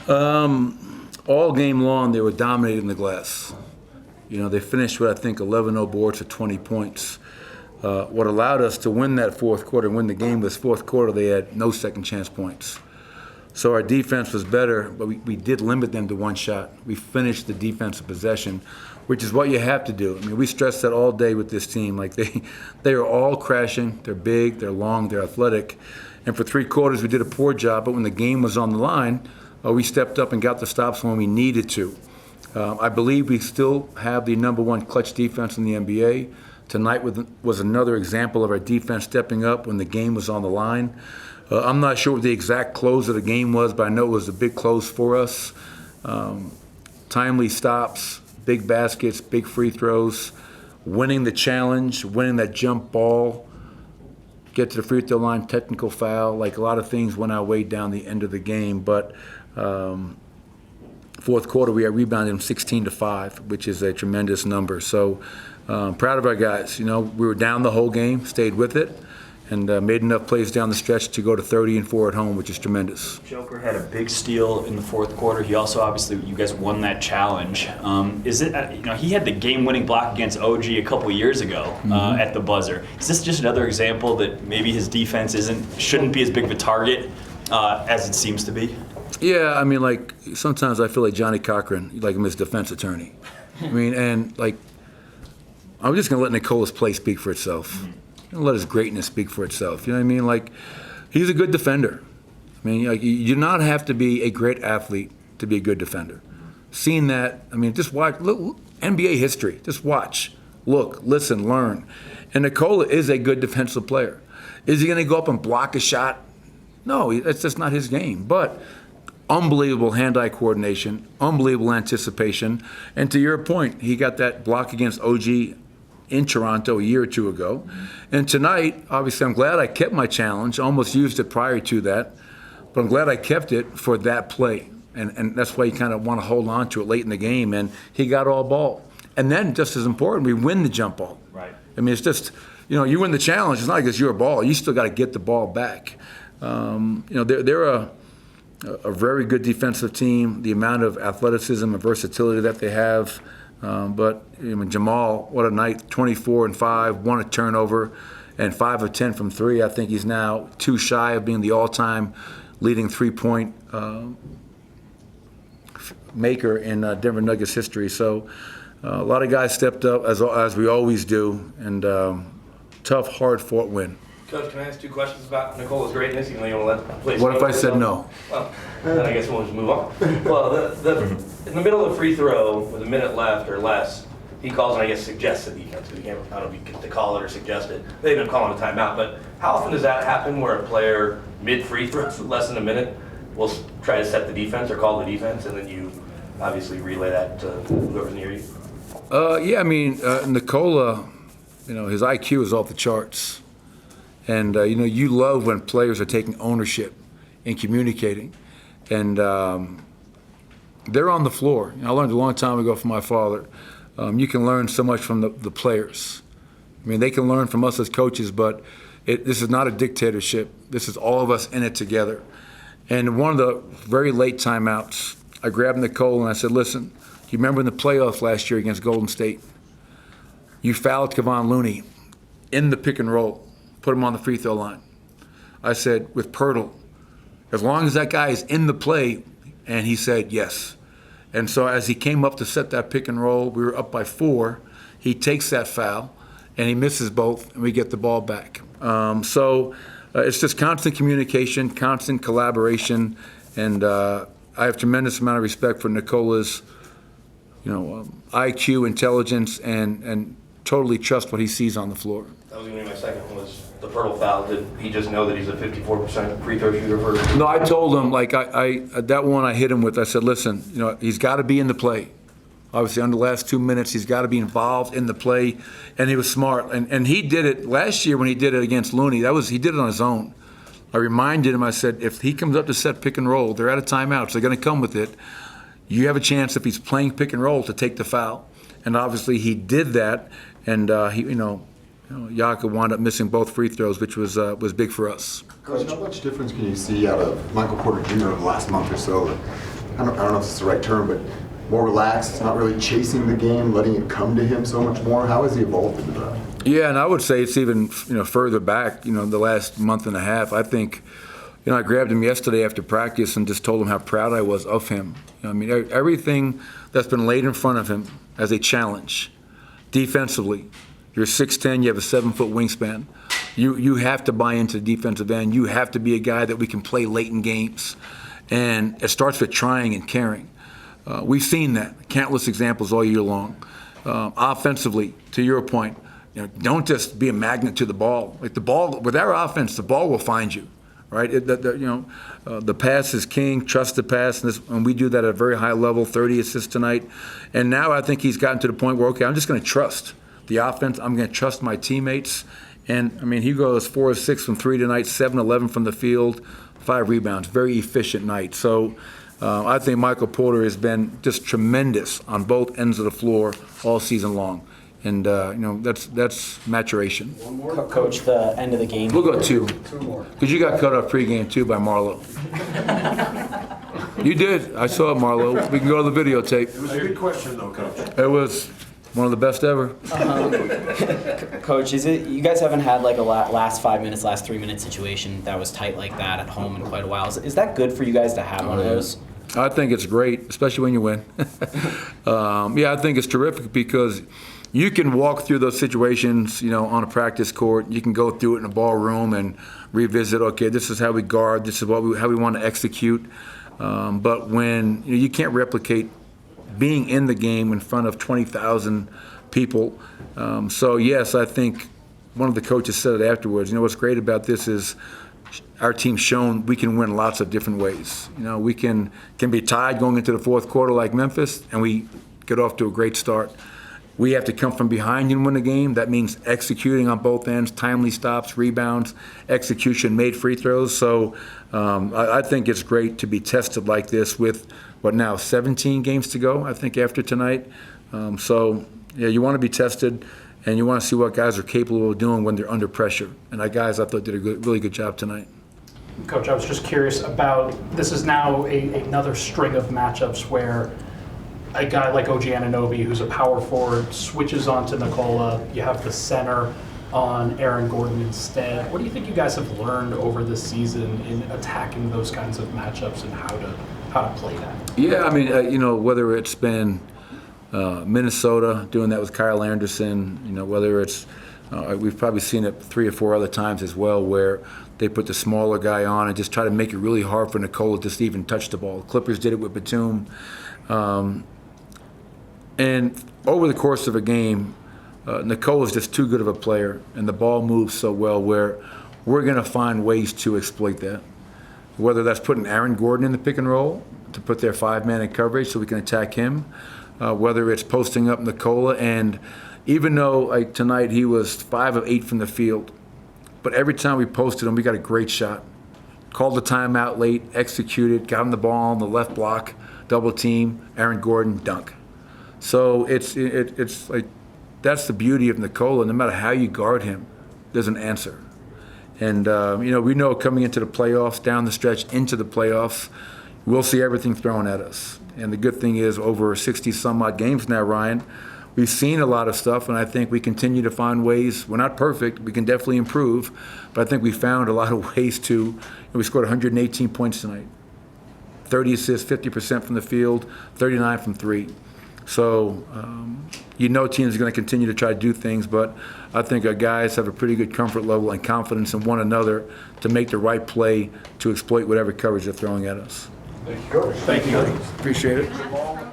All game long, they were dominating the glass. You know, they finished with, I think, 11-0 boards for 20 points. What allowed us to win that fourth quarter and win the game was fourth quarter, they had no second chance points. So our defense was better, but we did limit them to one shot. We finished the defensive possession, which is what you have to do. I mean, we stressed that all day with this team. Like they are all crashing. They're big, they're long, they're athletic. And for 3 quarters, we did a poor job. But when the game was on the line, we stepped up and got the stops when we needed to. I believe we still have the #1 clutch defense in the NBA. Tonight was another example of our defense stepping up when the game was on the line. I'm not sure what the exact close of the game was, but I know it was a big close for us. Timely stops, big baskets, big free throws, winning the challenge, winning that jump ball, get to the free throw line, technical foul. Like a lot of things went our way down the end of the game. But fourth quarter, we had rebounded them 16-5, which is a tremendous number. So proud of our guys. You know, we were down the whole game, stayed with it, and made enough plays down the stretch to go to 30-4 at home, which is tremendous. Joker had a big steal in the fourth quarter. He also, obviously, you guys won that challenge. Is it, he had the game-winning block against OG a couple years ago at the buzzer. Is this just another example that maybe his defense shouldn't be as big of a target as it seems to be? Yeah, I mean, like, sometimes I feel like Johnny Cochran, like I'm his defense attorney. I mean, and, like, I'm just going to let Nicola's play speak for itself. And let his greatness speak for itself. You know what I mean? Like, he's a good defender. I mean, like, you do not have to be a great athlete to be a good defender. Seeing that, I mean, just watch, look, NBA history. Just watch, look, listen, learn. And Nicola is a good defensive player. Is he going to go up and block a shot? No, that's just not his game. But unbelievable hand-eye coordination, unbelievable anticipation. And to your point, he got that block against OG in Toronto a year or two ago. And tonight, obviously, I'm glad I kept my challenge. I almost used it prior to that. But I'm glad I kept it for that play. And that's why you kind of want to hold on to it late in the game. And he got all ball. And then, just as important, we win the jump ball. Right. I mean, it's just, you win the challenge. It's not like it's your ball. You still got to get the ball back. They're a very good defensive team. The amount of athleticism and versatility that they have. But Jamal, what a night, 24 and 5, 1 a turnover, and 5 of 10 from 3. I think he's now 2 shy of being the all-time leading 3-point maker in Denver Nuggets history. So a lot of guys stepped up, as we always do, and tough, hard-fought win. Coach, can I ask 2 questions about Nicola's greatness? You know, you want to let the place. What if I said no? Well, then I guess we'll just move on. Well, in the middle of the free throw, with a minute left or less, he calls and I guess suggests the defense. Because I don't know if you get to call it or suggest it. They end up calling a timeout. But how often does that happen where a player mid free throw, less than a minute, will try to set the defense or call the defense, and then you obviously relay that to whoever's near you? Yeah, I mean, Nicola, his IQ is off the charts. And, you love when players are taking ownership and communicating. And they're on the floor. I learned a long time ago from my father, you can learn so much from the players. I mean, they can learn from us as coaches, but this is not a dictatorship. This is all of us in it together. And one of the very late timeouts, I grabbed Nicole and I said, listen, do you remember in the playoffs last year against Golden State? You fouled Kevon Looney in the pick and roll. Put him on the free throw line. I said, with Pirtle, as long as that guy is in the play, and he said yes. And so as he came up to set that pick and roll, we were up by 4. He takes that foul, and he misses both, and we get the ball back. It's just constant communication, constant collaboration, and I have tremendous amount of respect for Nicola's, IQ, intelligence, and totally trust what he sees on the floor. That was going to be my second one, was the Pirtle foul. Did he just know that he's a 54% free throw shooter for? No, I told him, that one I hit him with, I said, listen, he's got to be in the play. Obviously, under the last 2 minutes, he's got to be involved in the play, and he was smart. And he did it last year when he did it against Looney. He did it on his own. I reminded him, I said, if he comes up to set pick and roll, they're at a timeout, so they're going to come with it. You have a chance, if he's playing pick and roll, to take the foul. And obviously, he did that, and Jakob wound up missing both free throws, which was big for us. Coach, how much difference can you see out of Michael Porter Jr. over the last month or so? I don't know if it's the right term, but more relaxed, not really chasing the game, letting it come to him so much more? How has he evolved into that? Yeah, and I would say it's even further back, the last month and a half. I think, I grabbed him yesterday after practice and just told him how proud I was of him. I mean, everything that's been laid in front of him as a challenge, defensively, you're 6'10", you have a 7-foot wingspan. You have to buy into the defensive end. You have to be a guy that we can play late in games. And it starts with trying and caring. We've seen that, countless examples all year long. Offensively, to your point, don't just be a magnet to the ball. Like the ball, with our offense, the ball will find you, right? The pass is king. Trust the pass, and we do that at a very high level. 30 assists tonight, and now I think he's gotten to the point where I'm just going to trust the offense. I'm going to trust my teammates, and I mean he goes 4 of 6 from 3 tonight, 7-11 from the field, 5 rebounds. Very efficient night. So. I think Michael Porter has been just tremendous on both ends of the floor all season long, and that's maturation. One more, Coach. The end of the game. We'll go 2. 2 more. Because you got cut off pregame too by Marlo. You did. I saw it, Marlo. We can go to the videotape. It was a good question, though, Coach. It was one of the best ever. Coach, you guys haven't had like a last 5 minutes, last 3 minute situation that was tight like that at home in quite a while. Is that good for you guys to have one of those? I think it's great, especially when you win. I think it's terrific because you can walk through those situations, on a practice court. You can go through it in a ballroom and revisit, okay, this is how we guard, this is how we want to execute. But when you can't replicate being in the game in front of 20,000 people. So, yes, I think one of the coaches said it afterwards. What's great about this is our team's shown we can win lots of different ways. We can be tied going into the fourth quarter like Memphis, and we get off to a great start. We have to come from behind and win the game. That means executing on both ends, timely stops, rebounds, execution, made free throws. So I think it's great to be tested like this with, 17 games to go, I think, after tonight. You want to be tested, and you want to see what guys are capable of doing when they're under pressure. And our guys, I thought, did a really good job tonight. Coach, I was just curious about, this is now another string of matchups where a guy like OG Anunoby, who's a power forward, switches onto Nikola. You have the center on Aaron Gordon instead. What do you think you guys have learned over this season in attacking those kinds of matchups and how to play that? Yeah, I mean, whether it's been Minnesota doing that with Kyle Anderson, whether it's we've probably seen it 3 or 4 other times as well, where they put the smaller guy on and just try to make it really hard for Nikola just to even touch the ball. Clippers did it with Batum. And over the course of a game, Nikola's just too good of a player, and the ball moves so well where we're going to find ways to exploit that. Whether that's putting Aaron Gordon in the pick and roll to put their 5-man in coverage so we can attack him, whether it's posting up Nikola. And even though tonight he was 5 of 8 from the field, but every time we posted him, we got a great shot. Called the timeout late, executed, got him the ball on the left block, double team, Aaron Gordon, dunk. So it's like that's the beauty of Nikola. No matter how you guard him, there's an answer. And we know coming into the playoffs, down the stretch into the playoffs, we'll see everything thrown at us. And the good thing is, over 60 some odd games now, Ryan, we've seen a lot of stuff, and I think we continue to find ways. We're not perfect. We can definitely improve, but I think we found a lot of ways to. We scored 118 points tonight, 30 assists, 50% from the field, 39 from 3. So teams are going to continue to try to do things, but I think our guys have a pretty good comfort level and confidence in one another to make the right play to exploit whatever coverage they're throwing at us. Thank you, Coach. Thank you. Appreciate it.